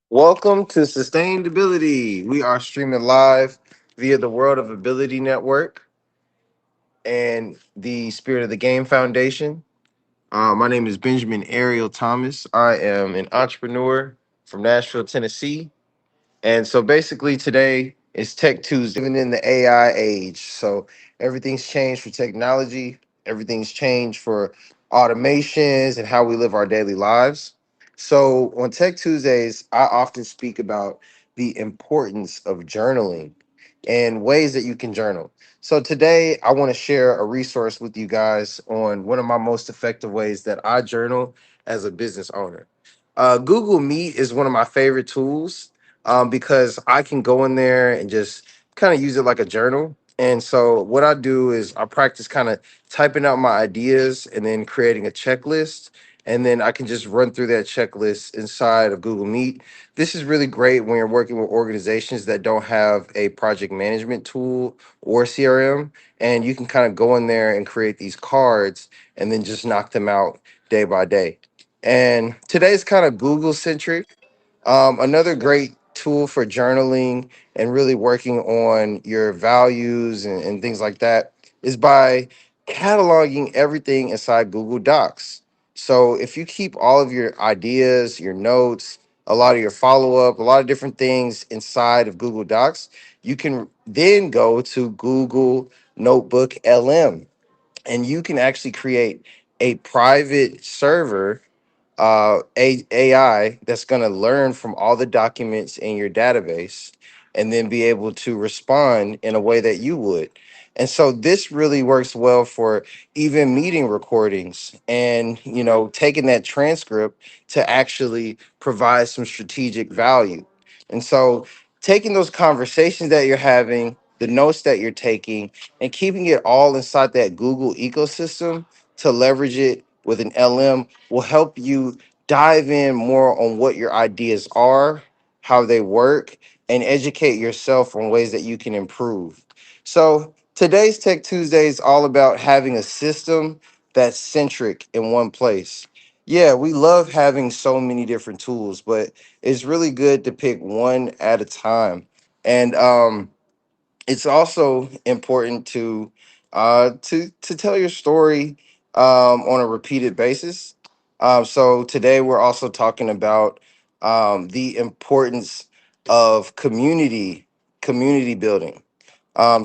Welcome to Sustainability. We are streaming live via the World of Ability Network and the Spirit of the Game Foundation. My name is Benjamin Ariel Thomas. I am an entrepreneur from Nashville, Tennessee. And so basically today is Tech Tuesday, even in the AI age. So everything's changed for technology, everything's changed for automations and how we live our daily lives. So on Tech Tuesdays, I often speak about the importance of journaling and ways that you can journal. So today I want to share a resource with you guys on one of my most effective ways that I journal as a business owner. Google Meet is one of my favorite tools because I can go in there and just kind of use it like a journal. And so what I do is I practice kind of typing out my ideas and then creating a checklist. And then I can just run through that checklist inside of Google Meet. This is really great when you're working with organizations that don't have a project management tool or CRM. And you can kind of go in there and create these cards and then just knock them out day by day. And today's kind of Google centric. Another great tool for journaling and really working on your values and things like that is by cataloging everything inside Google Docs. So if you keep all of your ideas, your notes, a lot of your follow up, a lot of different things inside of Google Docs, you can then go to Google Notebook LM and you can actually create a private server AI that's going to learn from all the documents in your database and then be able to respond in a way that you would. And so this really works well for even meeting recordings and, taking that transcript to actually provide some strategic value. And so taking those conversations that you're having, the notes that you're taking, and keeping it all inside that Google ecosystem to leverage it with an LM will help you dive in more on what your ideas are, how they work, and educate yourself on ways that you can improve. So today's Tech Tuesday is all about having a system that's centric in one place. Yeah, we love having so many different tools, but it's really good to pick one at a time. And it's also important to tell your story on a repeated basis. So today we're also talking about the importance of community building.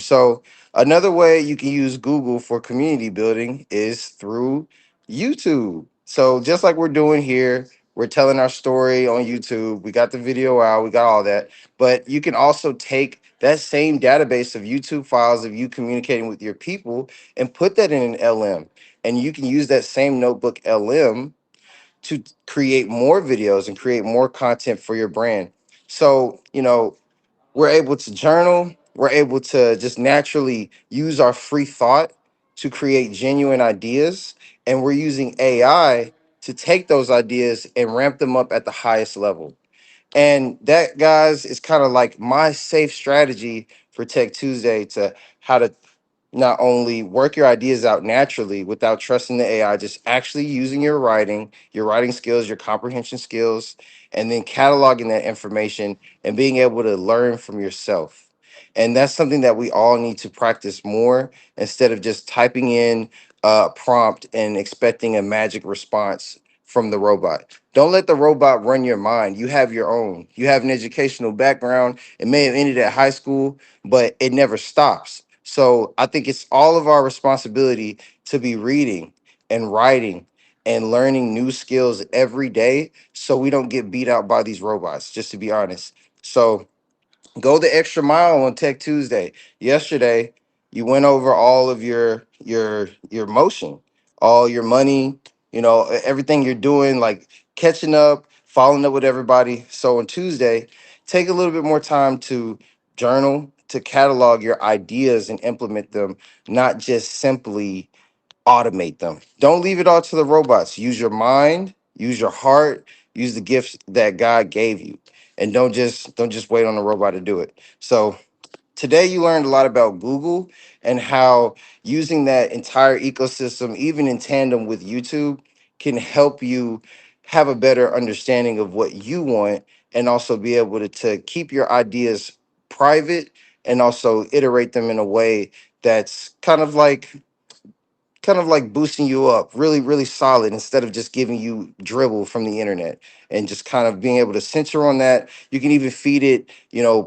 So another way you can use Google for community building is through YouTube. So just like we're doing here, we're telling our story on YouTube. We got the video out, we got all that. But you can also take that same database of YouTube files of you communicating with your people and put that in an LM. And you can use that same notebook LM to create more videos and create more content for your brand. So, we're able to journal, we're able to just naturally use our free thought to create genuine ideas, and we're using AI to take those ideas and ramp them up at the highest level. And that, guys, is kind of like my safe strategy for Tech Tuesday to how to not only work your ideas out naturally without trusting the AI, just actually using your writing skills, your comprehension skills, and then cataloging that information and being able to learn from yourself. And that's something that we all need to practice more instead of just typing in a prompt and expecting a magic response from the robot. Don't let the robot run your mind. You have your own. You have an educational background. It may have ended at high school, but it never stops. So I think it's all of our responsibility to be reading and writing and learning new skills every day so we don't get beat out by these robots, just to be honest. So go the extra mile on Tech Tuesday. Yesterday, you went over all of your motion, all your money, everything you're doing, like catching up, following up with everybody. So on Tuesday, take a little bit more time to journal, to catalog your ideas and implement them, not just simply automate them. Don't leave it all to the robots. Use your mind, use your heart, use the gifts that God gave you. And don't just wait on the robot to do it. So today you learned a lot about Google and how using that entire ecosystem, even in tandem with YouTube, can help you have a better understanding of what you want and also be able to keep your ideas private and also iterate them in a way that's kind of like boosting you up really, really solid instead of just giving you dribble from the internet, and just kind of being able to censor on that. You can even feed it,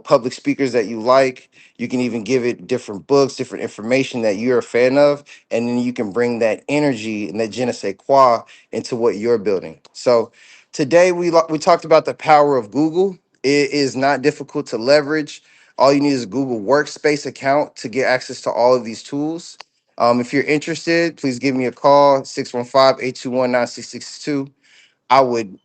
public speakers that you like. You can even give it different books, different information that you're a fan of, and then you can bring that energy and that je ne sais quoi into what you're building. So today we talked about the power of Google. It is not difficult to leverage. All you need is a Google Workspace account to get access to all of these tools. If you're interested, please give me a call, 615-821-9662. I would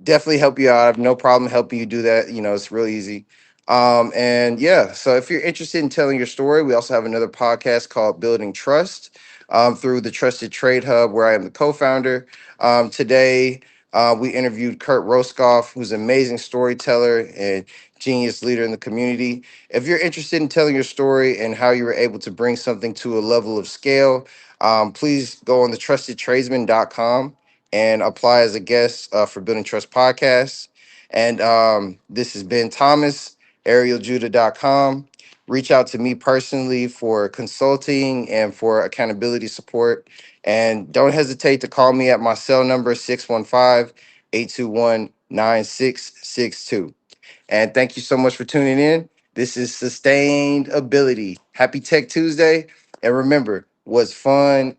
definitely help you out. I have no problem helping you do that. It's real easy. And yeah, so if you're interested in telling your story, we also have another podcast called Building Trust, through the Trusted Trade Hub, where I am the co-founder. Today, we interviewed Kurt Roskoff, who's an amazing storyteller and genius leader in the community. If you're interested in telling your story and how you were able to bring something to a level of scale, please go on the trustedtradesman.com and apply as a guest for Building Trust Podcast. And this has been Thomas, arieljudah.com. Reach out to me personally for consulting and for accountability support. And don't hesitate to call me at my cell number, 615-821-9662. And thank you so much for tuning in. This is Sustained Ability. Happy Tech Tuesday. And remember, what's fun